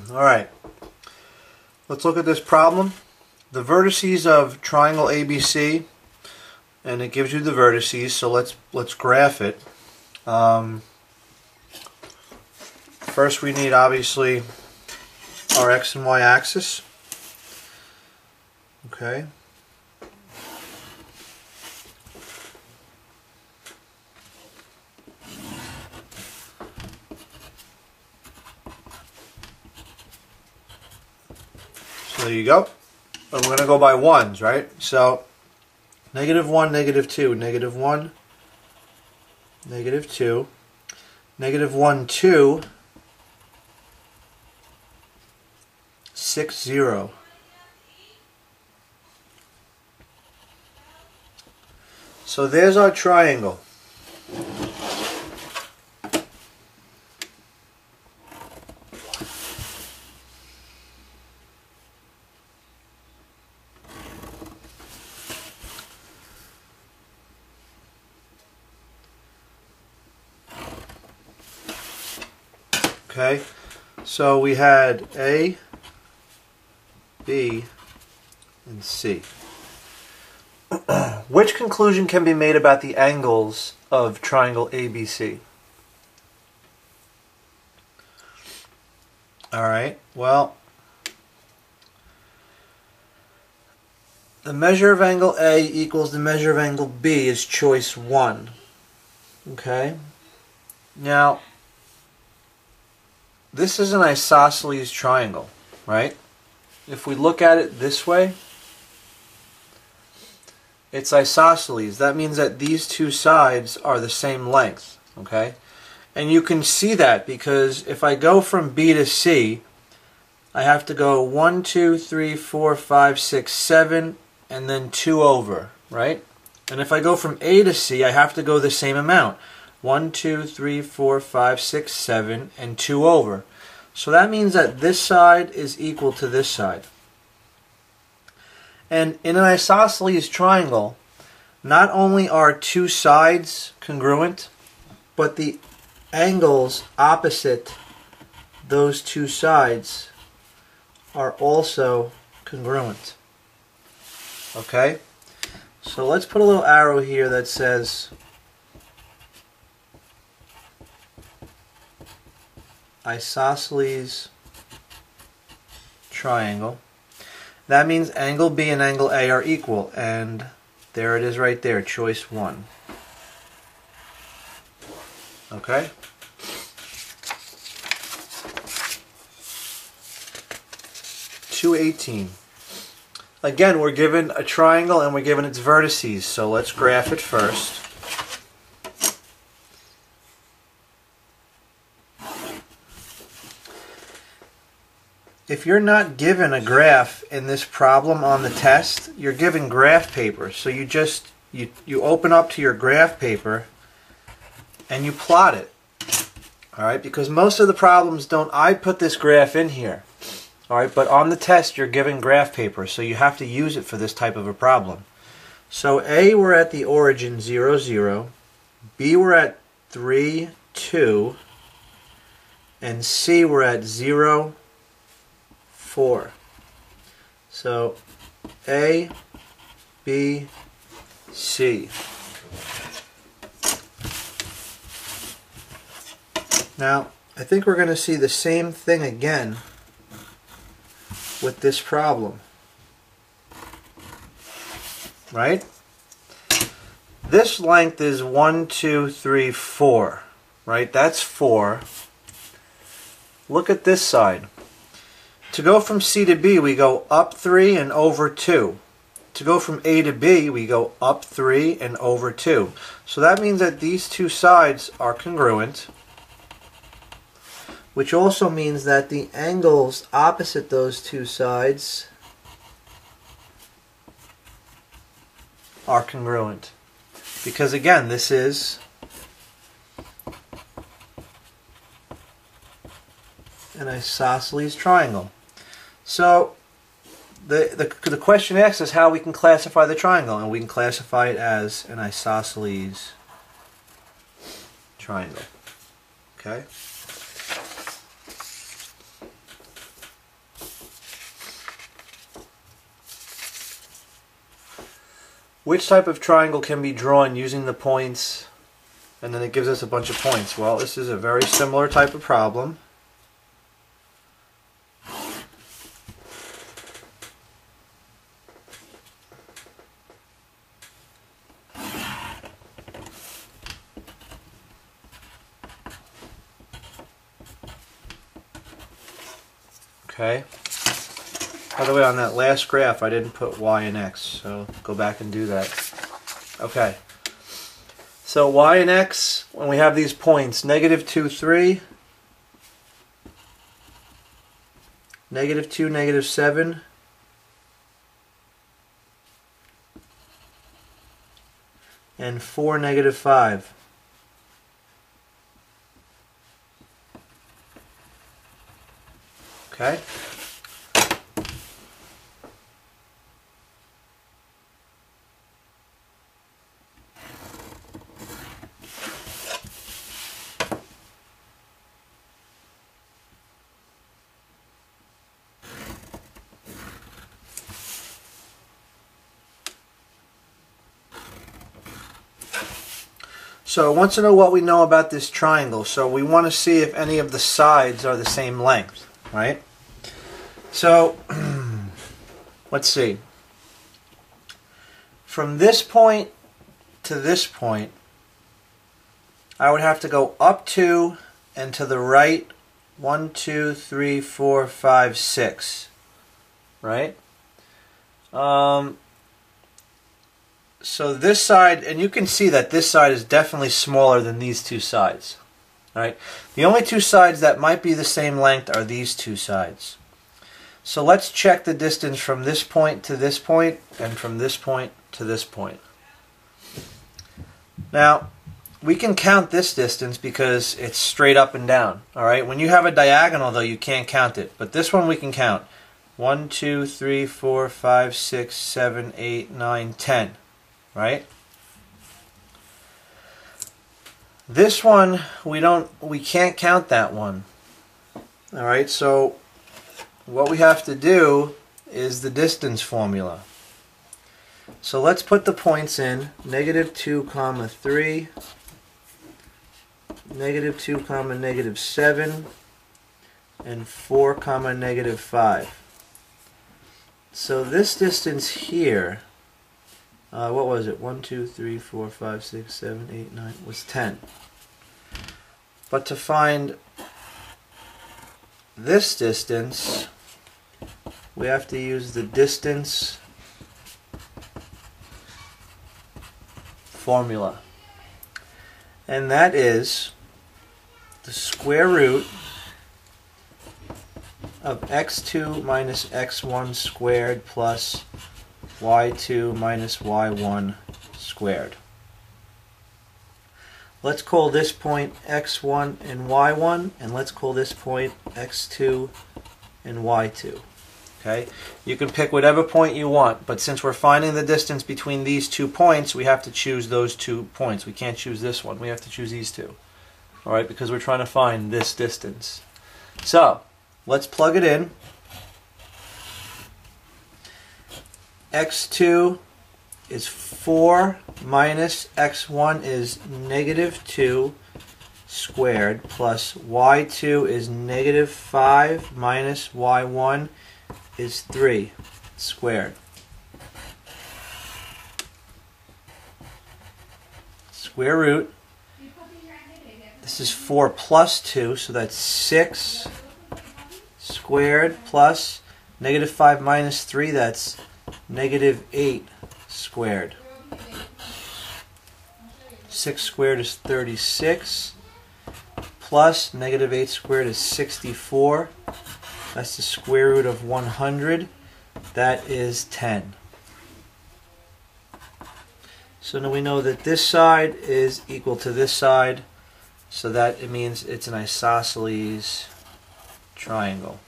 Alright, let's look at this problem. The vertices of triangle ABC, and it gives you the vertices, so let's graph it. First we need obviously our x and y axis. Okay. So there you go. And we're going to go by ones, right? So -1, -2, -1, -2, -1, 2, 6, 0. So there's our triangle. Okay, so we had A, B, and C. Which conclusion can be made about the angles of triangle ABC? Alright, well, the measure of angle A equals the measure of angle B is choice 1. Okay, now this is an isosceles triangle, right? If we look at it this way, it's isosceles. That means that these two sides are the same length, okay? And you can see that because if I go from B to C, I have to go 1, 2, 3, 4, 5, 6, 7, and then 2 over, right? And if I go from A to C, I have to go the same amount. 1, 2, 3, 4, 5, 6, 7, and 2 over. So that means that this side is equal to this side. And in an isosceles triangle, not only are two sides congruent, but the angles opposite those two sides are also congruent. Okay? So let's put a little arrow here that says isosceles triangle. That means angle B and angle A are equal, and there it is right there, choice 1. Okay? (218). Again, we're given a triangle and we're given its vertices, so let's graph it first. If you're not given a graph in this problem on the test, you're given graph paper. So you open up to your graph paper and you plot it. Alright, because most of the problems don't, I put this graph in here. Alright, but on the test you're given graph paper, so you have to use it for this type of a problem. So A, we're at the origin 0, 0. B, we're at 3, 2. And C, we're at 0, 4. So A, B, C. Now, I think we're going to see the same thing again with this problem. Right? This length is 1, 2, 3, 4. Right? That's 4. Look at this side. To go from C to B, we go up 3 and over 2. To go from A to B, we go up 3 and over 2. So that means that these two sides are congruent, which also means that the angles opposite those two sides are congruent. Because again, this is an isosceles triangle. So the question asks us how we can classify the triangle, and we can classify it as an isosceles triangle. Okay? Which type of triangle can be drawn using the points, and then it gives us a bunch of points? Well, this is a very similar type of problem. Okay. By the way, on that last graph, I didn't put y and x, so go back and do that. Okay. So y and x, when we have these points, -2, 3, -2, -7, and 4, -5. Okay. So I want to know what we know about this triangle. So we want to see if any of the sides are the same length, right? So let's see. From this point to this point, I would have to go up 2 and to the right 1, 2, 3, 4, 5, 6, right? So this side, and you can see that this side is definitely smaller than these two sides, right? The only two sides that might be the same length are these two sides. So let's check the distance from this point to this point and from this point to this point. Now, we can count this distance because it's straight up and down, all right? When you have a diagonal, though, you can't count it, but this one we can count. 1, 2, 3, 4, 5, 6, 7, 8, 9, 10. Right? This one we can't count that one. All right, so what we have to do is the distance formula. So let's put the points in. -2, 3, -2, -7, and 4, -5. So this distance here, what was it? 1, 2, 3, 4, 5, 6, 7, 8, 9 was 10. But to find this distance, we have to use the distance formula. And that is the square root of x2 minus x1 squared plus y2 minus y1 squared. Let's call this point x1 and y1, and let's call this point x2 and y2. Okay? You can pick whatever point you want, but since we're finding the distance between these 2 points, we have to choose those 2 points. We can't choose this one. We have to choose these 2. All right? Because we're trying to find this distance. So, let's plug it in. x2 is 4 minus x1 is -2 squared plus y2 is -5 minus y1 is 3 squared. Square root. This is 4 plus 2, so that's 6 squared plus -5 minus 3, that's -8 squared. 6 squared is 36 plus -8 squared is 64. That's the square root of 100. That is 10. So now we know that this side is equal to this side, so that it means it's an isosceles triangle.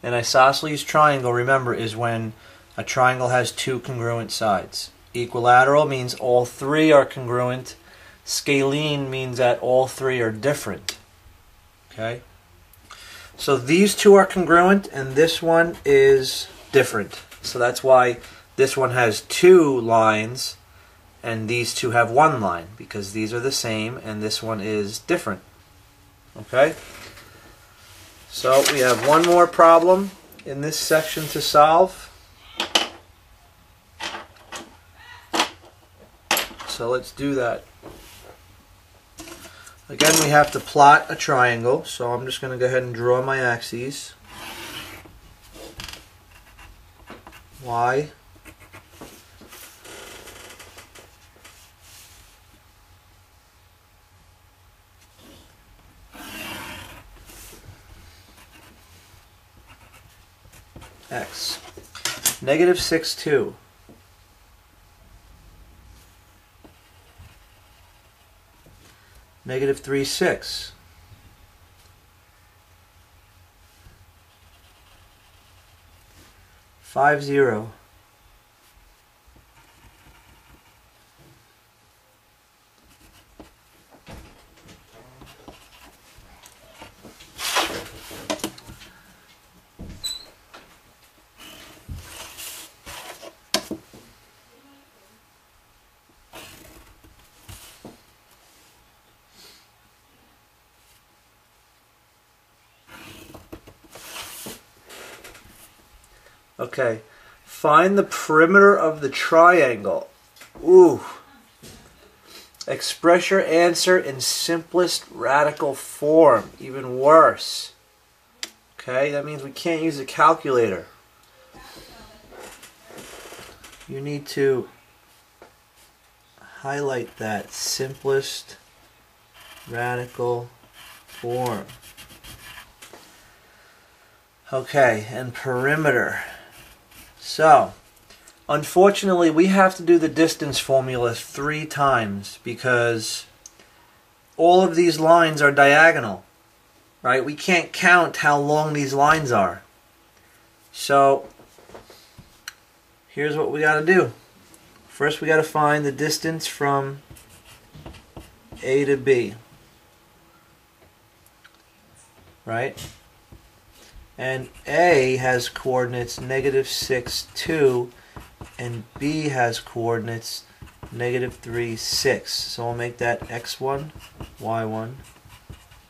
An isosceles triangle, remember, is when a triangle has 2 congruent sides. Equilateral means all 3 are congruent. Scalene means that all 3 are different. Okay? So these 2 are congruent and this one is different. So that's why this one has 2 lines and these two have 1 line because these are the same and this one is different. Okay? So we have one more problem in this section to solve. So let's do that. Again, we have to plot a triangle, so I'm just going to go ahead and draw my axes. Y, X. Negative 6, 2. Negative 3, 6. Five, 0. Okay, find the perimeter of the triangle. Ooh. Express your answer in simplest radical form. Even worse. Okay, that means we can't use a calculator. You need to highlight that simplest radical form. Okay, and perimeter. So, unfortunately, we have to do the distance formula 3 times because all of these lines are diagonal, right? We can't count how long these lines are. So, here's what we got to do. First, we got to find the distance from A to B, right? And A has coordinates negative 6, 2, and B has coordinates negative 3, 6. So we'll make that x1, y1,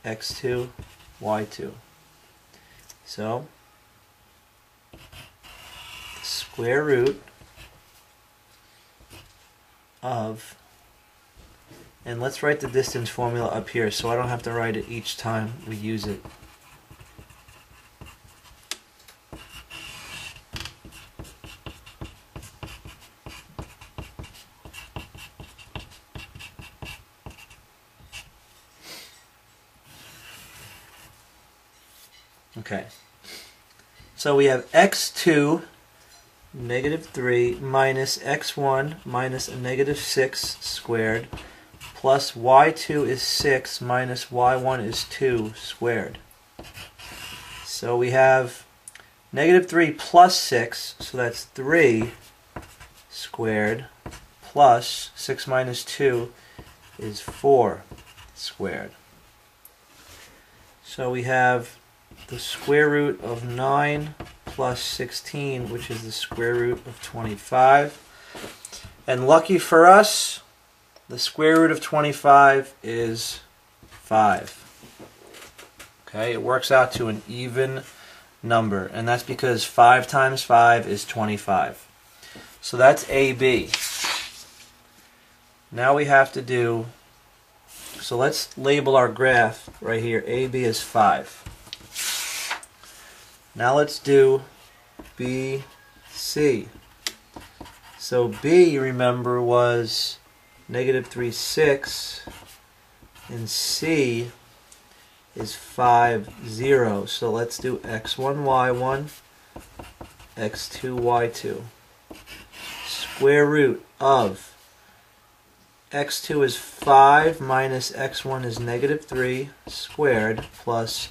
x2, y2. So, the square root of, and let's write the distance formula up here so I don't have to write it each time we use it. Okay, so we have x2, negative 3, minus x1, minus a negative 6 squared, plus y2 is 6, minus y1 is 2 squared. So we have negative 3 plus 6, so that's 3 squared, plus 6 minus 2 is 4 squared. So we have the square root of 9 plus 16, which is the square root of 25. And lucky for us, the square root of 25 is 5. Okay, it works out to an even number, and that's because 5 times 5 is 25. So that's AB. Now we have to do, so let's label our graph right here. AB is 5. Now let's do BC. So B, remember, was negative 3, 6, and C is 5, 0. So let's do x1, y1, x2, y2. Square root of x2 is 5 minus x1 is negative 3 squared plus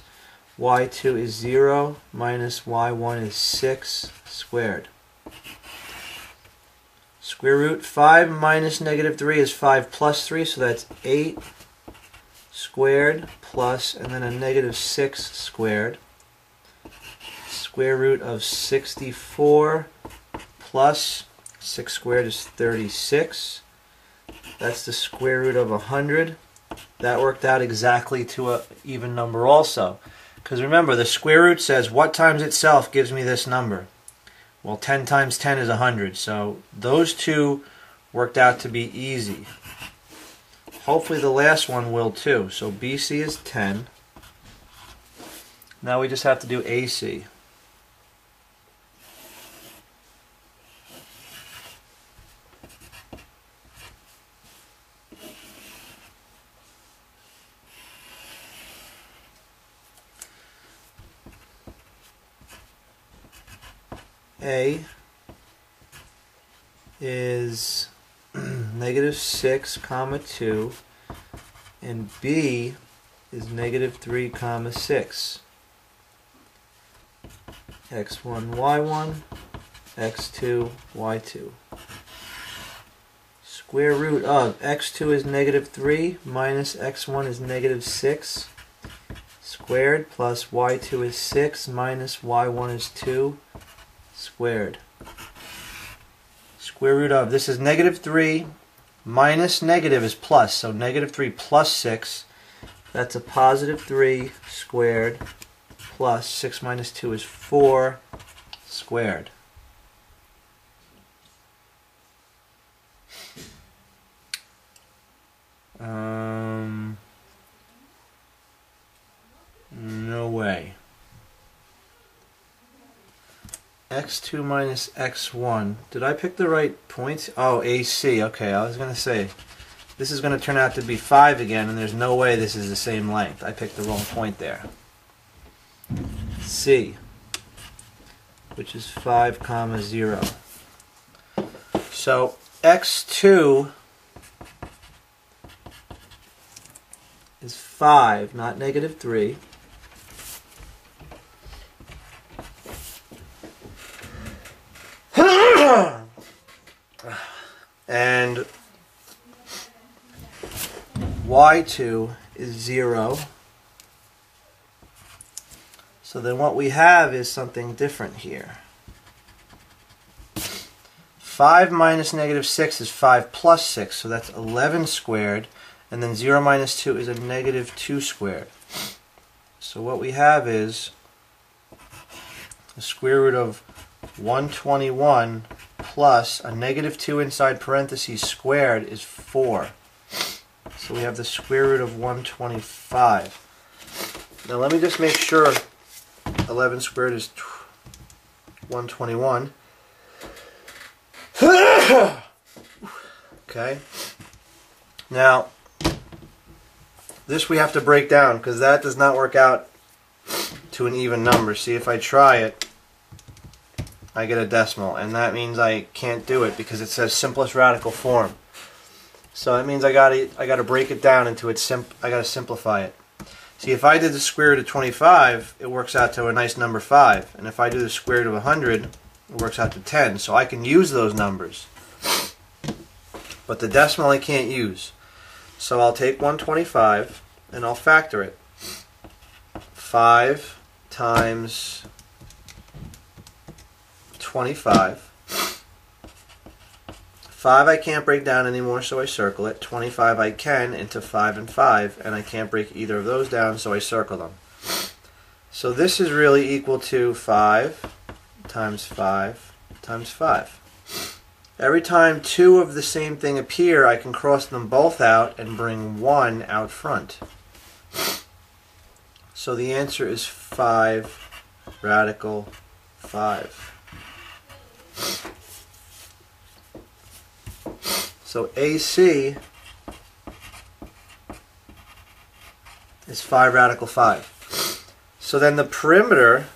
y2 is 0 minus y1 is 6 squared. Square root 5 minus negative 3 is 5 plus 3, so that's 8 squared plus, and then a negative 6 squared. Square root of 64 plus 6 squared is 36. That's the square root of 100. That worked out exactly to an even number also. Because remember, the square root says what times itself gives me this number. Well, 10 times 10 is 100. So those two worked out to be easy. Hopefully the last one will too. So BC is 10. Now we just have to do AC. A is negative 6 comma 2 and B is negative 3 comma 6. X1 Y1 X2 Y2. Square root of X2 is negative 3 minus X1 is negative 6 squared plus Y2 is 6 minus Y1 is 2 squared. Square root of, this is negative 3 minus negative is plus, so negative 3 plus 6, that's a positive 3 squared plus 6 minus 2 is 4 squared. No way. X2 minus X1. Did I pick the right point? Oh, AC. Okay, I was going to say, this is going to turn out to be 5 again, and there's no way this is the same length. I picked the wrong point there. C, which is 5 comma 0. So X2 is 5, not negative 3. And Y2 is 0. So then what we have is something different here. 5 minus negative 6 is 5 plus 6, so that's 11 squared. And then 0 minus 2 is a negative 2 squared. So what we have is the square root of 121 plus a negative 2 inside parentheses squared is 4. So we have the square root of 125. Now let me just make sure 11 squared is 121. Okay. Now, this we have to break down because that does not work out to an even number. See, if I try it, I get a decimal, and that means I can't do it because it says simplest radical form. So that means I gotta break it down into its I gotta simplify it. See, if I did the square root of 25, it works out to a nice number 5, and if I do the square root of 100, it works out to 10. So I can use those numbers, but the decimal I can't use. So I'll take 125 and I'll factor it. 5 times 25. 5 I can't break down anymore, so I circle it. 25 I can into 5 and 5, and I can't break either of those down, so I circle them. So this is really equal to 5 times 5 times 5. Every time two of the same thing appear, I can cross them both out and bring one out front. So the answer is 5 radical 5. So AC is 5 radical 5. So then the perimeter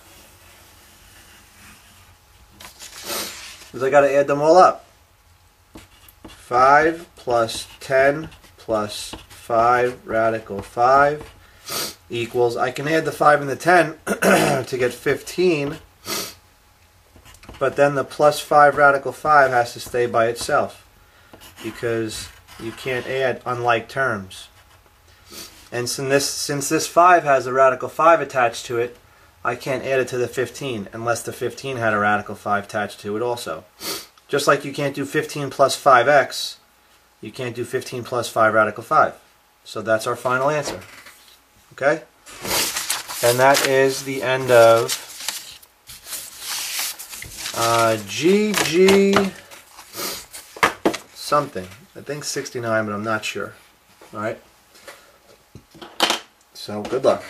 is I got to add them all up. 5 plus 10 plus 5 radical 5 equals, I can add the 5 and the 10 to get 15, but then the plus 5 radical 5 has to stay by itself because you can't add unlike terms. And since this 5 has a radical 5 attached to it, I can't add it to the 15 unless the 15 had a radical 5 attached to it also. Just like you can't do 15 plus 5x, you can't do 15 plus 5 radical 5. So that's our final answer. Okay? And that is the end of GG something. I think 69, but I'm not sure. Alright? So good luck.